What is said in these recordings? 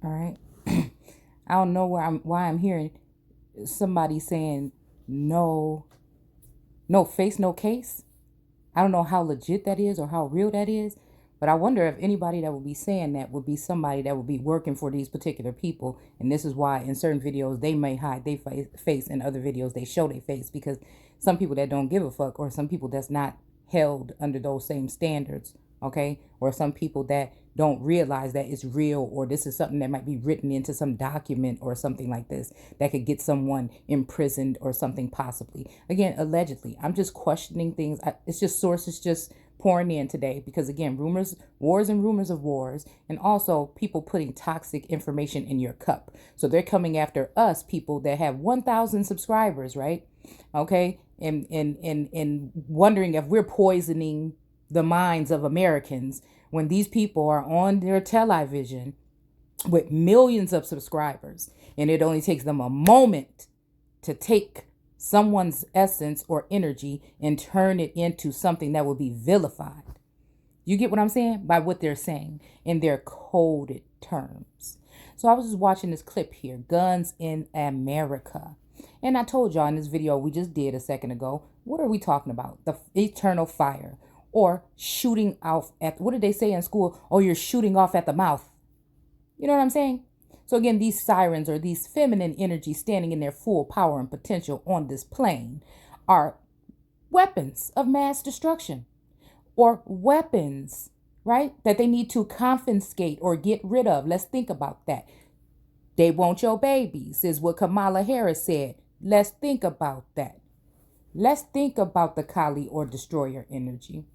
All right. I don't know why I'm hearing somebody saying no, no face, no case. I don't know how legit that is or how real that is, but I wonder if anybody that would be saying that would be somebody that would be working for these particular people. And this is why in certain videos they may hide their face, in other videos they show their face, because some people that don't give a fuck, or some people that's not held under those same standards, okay, or some people that don't realize that it's real, or this is something that might be written into some document or something like this that could get someone imprisoned or something, possibly, again, allegedly. I'm just questioning things. It's just sources just pouring in today, because again, rumors, wars and rumors of wars, and also people putting toxic information in your cup. So they're coming after us, people that have 1,000 subscribers, right? Okay, and wondering if we're poisoning the minds of Americans when these people are on their television with millions of subscribers, and it only takes them a moment to take someone's essence or energy and turn it into something that will be vilified. You get what I'm saying? By what they're saying in their coded terms. So I was just watching this clip here, Guns in America. And I told y'all in this video we just did a second ago, what are we talking about? The eternal fire, or shooting off at, what did they say in school? Oh, you're shooting off at the mouth. You know what I'm saying? So again, these sirens, or these feminine energies standing in their full power and potential on this plane, are weapons of mass destruction, or weapons, right, that they need to confiscate or get rid of. Let's think about that. They want your babies, is what Kamala Harris said. Let's think about that. Let's think about the Kali or destroyer energy.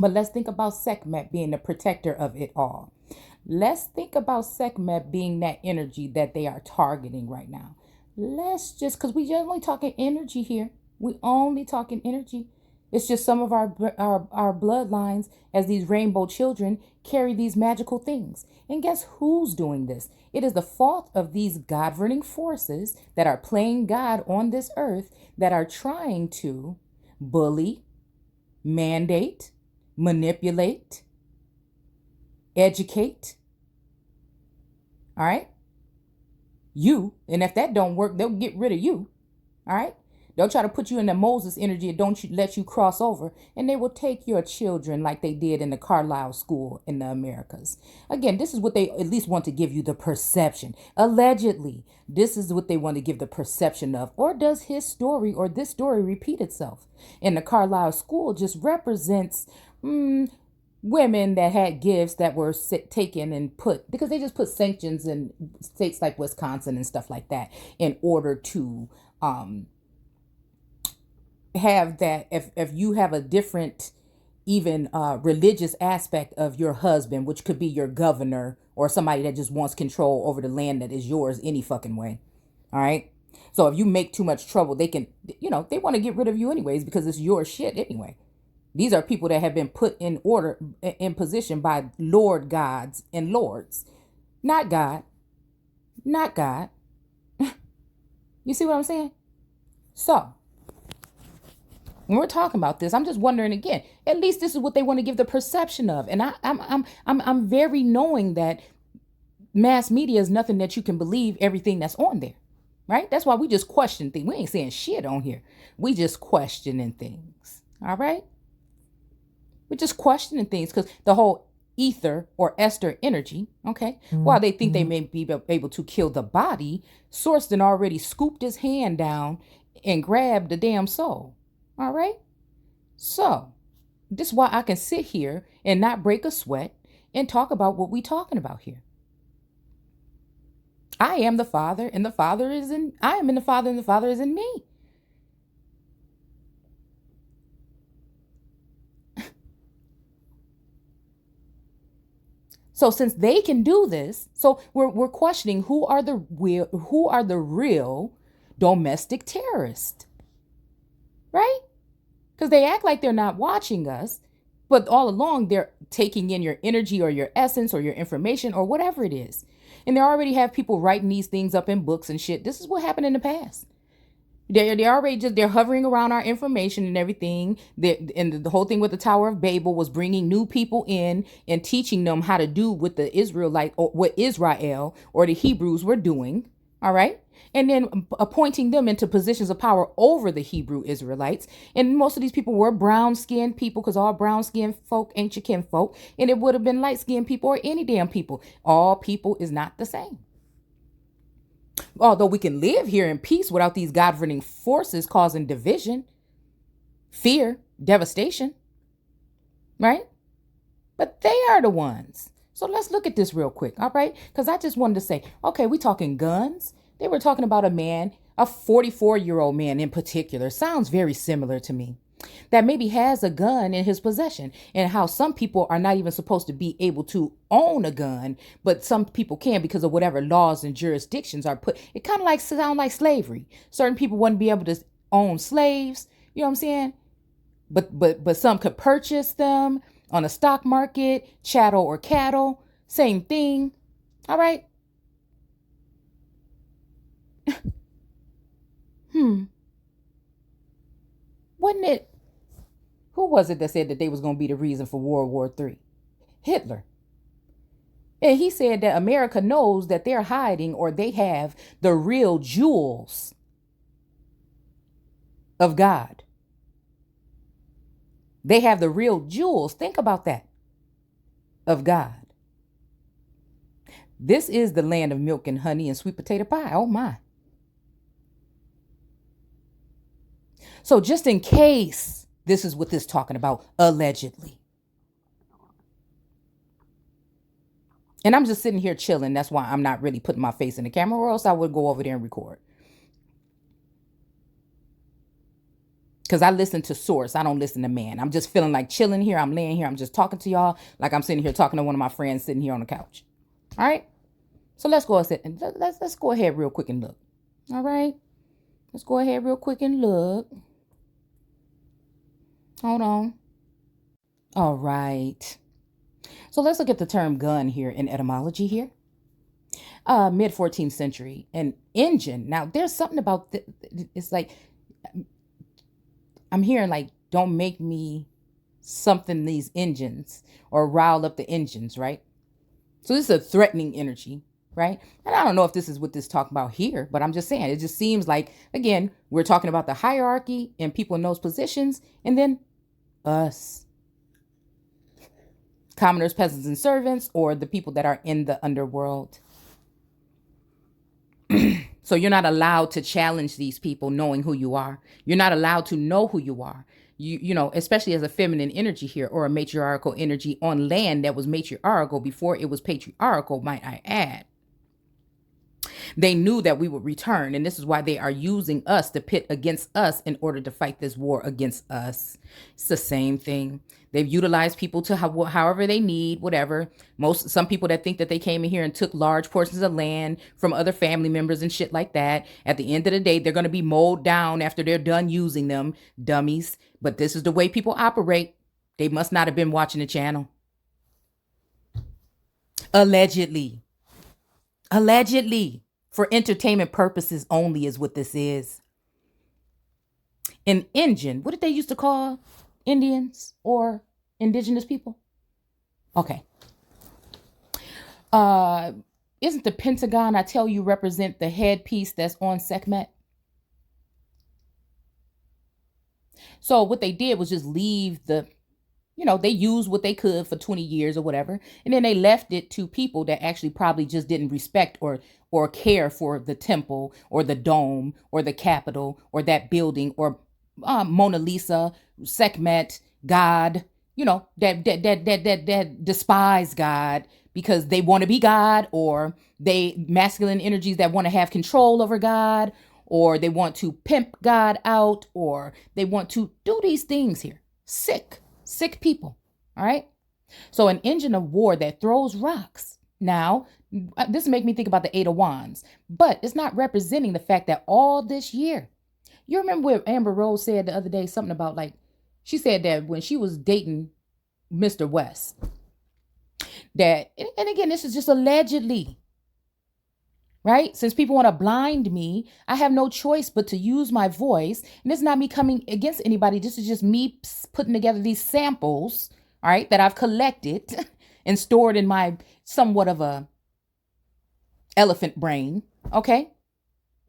But let's think about Sekhmet being the protector of it all. Let's think about Sekhmet being that energy that they are targeting right now. Let's just, because we just only talking energy here. We only talking energy. It's just some of our bloodlines, as these rainbow children, carry these magical things. And guess who's doing this? It is the fault of these governing forces that are playing God on this earth, that are trying to bully, mandate, manipulate, educate. All right? You. And if that don't work, they'll get rid of you. All right? They'll try to put you in the Moses energy and don't let you cross over. And they will take your children like they did in the Carlisle school in the Americas. Again, this is what they at least want to give you the perception. Allegedly, this is what they want to give the perception of. Or does his story or this story repeat itself? And the Carlisle school just represents women that had gifts that were taken and put, because they just put sanctions in states like Wisconsin and stuff like that, in order to have that, if you have a different, even religious aspect of your husband, which could be your governor or somebody that just wants control over the land that is yours any fucking way. All right. So if you make too much trouble, they can, they want to get rid of you anyways, because it's your shit anyway. These are people that have been put in order, in position by Lord gods and lords. Not God. Not God. You see what I'm saying? So when we're talking about this, I'm just wondering again, at least this is what they want to give the perception of. And I'm very knowing that mass media is nothing that you can believe everything that's on there. Right? That's why we just question things. We ain't saying shit on here. We just questioning things. All right? We're just questioning things, because the whole ether or Esther energy, okay, while they think they may be able to kill the body, Source then already scooped his hand down and grabbed the damn soul. All right? So, this is why I can sit here and not break a sweat and talk about what we talking about here. I am the Father, and the Father is in, I am in the Father, and the Father is in me. So since they can do this, so we're questioning who are the real domestic terrorists, right? Because they act like they're not watching us, but all along they're taking in your energy or your essence or your information or whatever it is. And they already have people writing these things up in books and shit. This is what happened in the past. They're already just they're hovering around our information and everything. And the whole thing with the Tower of Babel was bringing new people in and teaching them how to do what the Israelite or what Israel or the Hebrews were doing. All right. And then appointing them into positions of power over the Hebrew Israelites. And most of these people were brown skinned people, because all brown skinned folk ain't your kinfolk. And it would have been light skinned people or any damn people. All people is not the same. Although we can live here in peace without these governing forces causing division, fear, devastation, right? But they are the ones. So let's look at this real quick, all right? Because I just wanted to say, okay, we talking guns. They were talking about a man, a 44-year-old man in particular. Sounds very similar to me. That maybe has a gun in his possession, and how some people are not even supposed to be able to own a gun, but some people can because of whatever laws and jurisdictions are put. It kind of like sound like slavery. Certain people wouldn't be able to own slaves. You know what I'm saying? But some could purchase them on a stock market, chattel or cattle, same thing. All right. Wasn't it? Who was it that said that they was going to be the reason for World War III? Hitler. And he said that America knows that they're hiding, or they have the real jewels of God. They have the real jewels. Think about that. Of God. This is the land of milk and honey and sweet potato pie. Oh my. So just in case this is what this is talking about, allegedly. And I'm just sitting here chilling. That's why I'm not really putting my face in the camera, or else I would go over there and record. Because I listen to source. I don't listen to man. I'm just feeling like chilling here. I'm laying here. I'm just talking to y'all like I'm sitting here talking to one of my friends sitting here on the couch. All right. So let's go ahead and let's go ahead real quick and look. All right. Let's go ahead real quick and look. Hold on. All right. So let's look at the term gun here in etymology here. Mid 14th century, an engine. Now there's something about it's like I'm hearing like, don't make me something these engines or rile up the engines, right? So this is a threatening energy, right? And I don't know if this is what this talking about here, but I'm just saying, it just seems like, again, we're talking about the hierarchy and people in those positions, and then us, commoners, peasants, and servants, or the people that are in the underworld. So you're not allowed to challenge these people knowing who you are. You're not allowed to know who you are. You know, especially as a feminine energy here, or a matriarchal energy on land that was matriarchal before it was patriarchal, might I add. They knew that we would return, and this is why they are using us to pit against us in order to fight this war against us. It's the same thing. They've utilized people to however they need, whatever. Some people that think that they came in here and took large portions of land from other family members and shit like that. At the end of the day, they're going to be mowed down after they're done using them, dummies. But this is the way people operate. They must not have been watching the channel. Allegedly. For entertainment purposes only is what this is. An engine. What did they used to call Indians or indigenous people? Okay. Isn't the Pentagon, I tell you, represent the headpiece that's on Sekhmet? So what they did was just leave they used what they could for 20 years or whatever. And then they left it to people that actually probably just didn't respect or care for the temple or the dome or the Capitol or that building or Mona Lisa, Sekhmet, God, that despise God because they want to be God, or they masculine energies that want to have control over God, or they want to pimp God out, or they want to do these things here. Sick people. All right. So an engine of war that throws rocks. Now, this make me think about the Eight of Wands, but it's not representing the fact that all this year, you remember what Amber Rose said the other day, something about like, she said that when she was dating Mr. West, that, and again, this is just allegedly, right? Since people want to blind me, I have no choice but to use my voice. And it's not me coming against anybody. This is just me putting together these samples, all right, that I've collected and stored in my somewhat of a elephant brain, okay?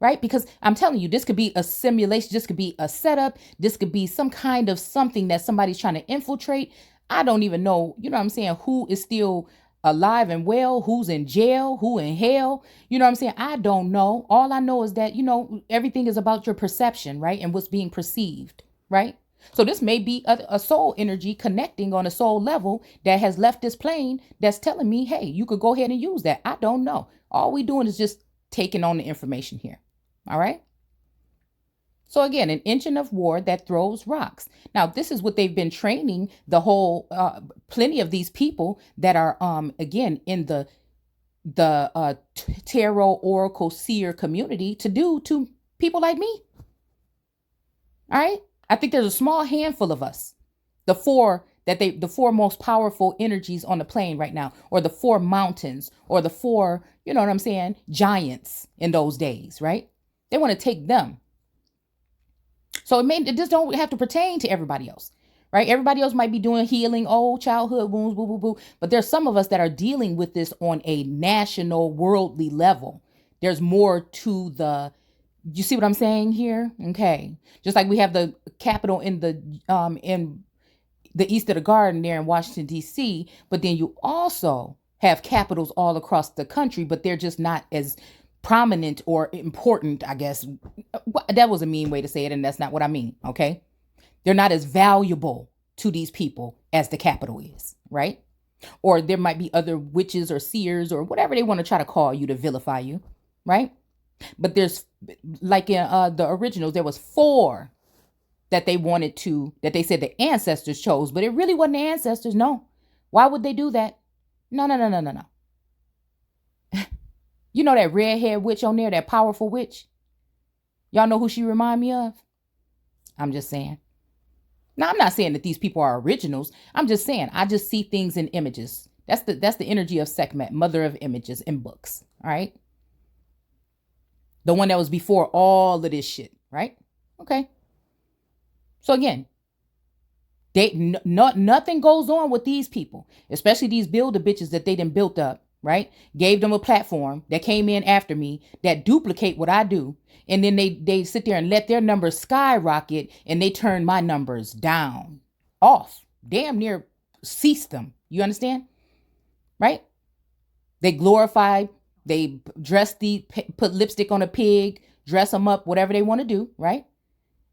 Right? Because I'm telling you, this could be a simulation, this could be a setup, this could be some kind of something that somebody's trying to infiltrate. I don't even know, you know what I'm saying, who is still alive and well, who's in jail, who in hell. You know what I'm saying? I don't know. All I know is that, everything is about your perception, right? And what's being perceived, right? So this may be a soul energy connecting on a soul level that has left this plane that's telling me, hey, you could go ahead and use that. I don't know. All we doing is just taking on the information here. All right. So again, an engine of war that throws rocks. Now, this is what they've been training the whole, plenty of these people that are, again, in the tarot, oracle, seer community to do to people like me. All right. I think there's a small handful of us, the four most powerful energies on the plane right now, or the four mountains, or the four, you know what I'm saying, giants in those days, right? They want to take them. So it just don't have to pertain to everybody else, right? Everybody else might be doing healing, childhood wounds, boo, boo, boo. But there's some of us that are dealing with this on a national, worldly level. There's more to you see what I'm saying here? Okay. Just like we have the Capitol in the east of the garden there in Washington, D.C., but then you also have capitals all across the country, but they're just not as prominent or important, I guess. That was a mean way to say it, and that's not what I mean, okay? They're not as valuable to these people as the Capitol is, right? Or there might be other witches or seers or whatever they want to try to call you to vilify you, right? But there's, like in the originals, there was 4 that they said the ancestors chose, but it really wasn't the ancestors, no. Why would they do that? No. You know that redhead witch on there, that powerful witch? Y'all know who she remind me of? I'm just saying. Now, I'm not saying that these people are originals. I'm just saying, I just see things in images. That's the energy of Sekhmet, mother of images in books, all right? The one that was before all of this shit, right? Okay. So again, nothing goes on with these people, especially these builder bitches that they done built up, right? Gave them a platform that came in after me that duplicate what I do. And then they sit there and let their numbers skyrocket and they turn my numbers down, off, damn near cease them. You understand? Right? They glorify, they put lipstick on a pig, dress them up, whatever they want to do, right?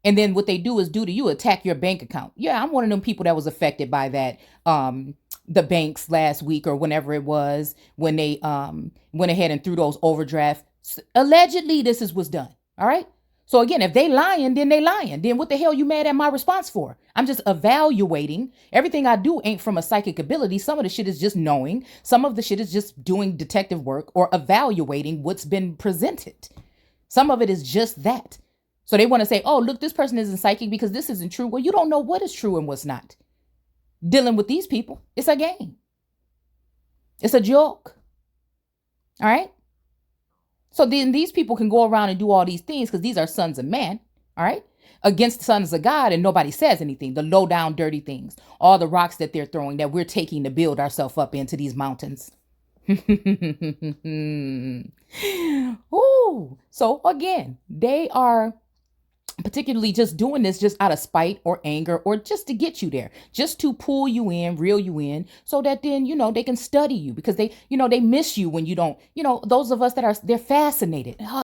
And then what they do is to you, attack your bank account. Yeah, I'm one of them people that was affected by that. The banks last week or whenever it was when they went ahead and threw those overdrafts. Allegedly, this is what's done. All right. So again, if they lying, then they lying. Then what the hell you mad at my response for? I'm just evaluating. Everything I do ain't from a psychic ability. Some of the shit is just knowing. Some of the shit is just doing detective work or evaluating what's been presented. Some of it is just that. So they want to say, oh, look, this person isn't psychic because this isn't true. Well, you don't know what is true and what's not. Dealing with these people, it's a game. It's a joke. All right. So then these people can go around and do all these things because these are sons of man. All right. Against the sons of God, and nobody says anything. The low down, dirty things, all the rocks that they're throwing that we're taking to build ourselves up into these mountains. Ooh. So again, they are particularly just doing this just out of spite or anger or just to get you there, just to pull you in, reel you in, so that then, they can study you because they miss you when you don't, those of us they're fascinated.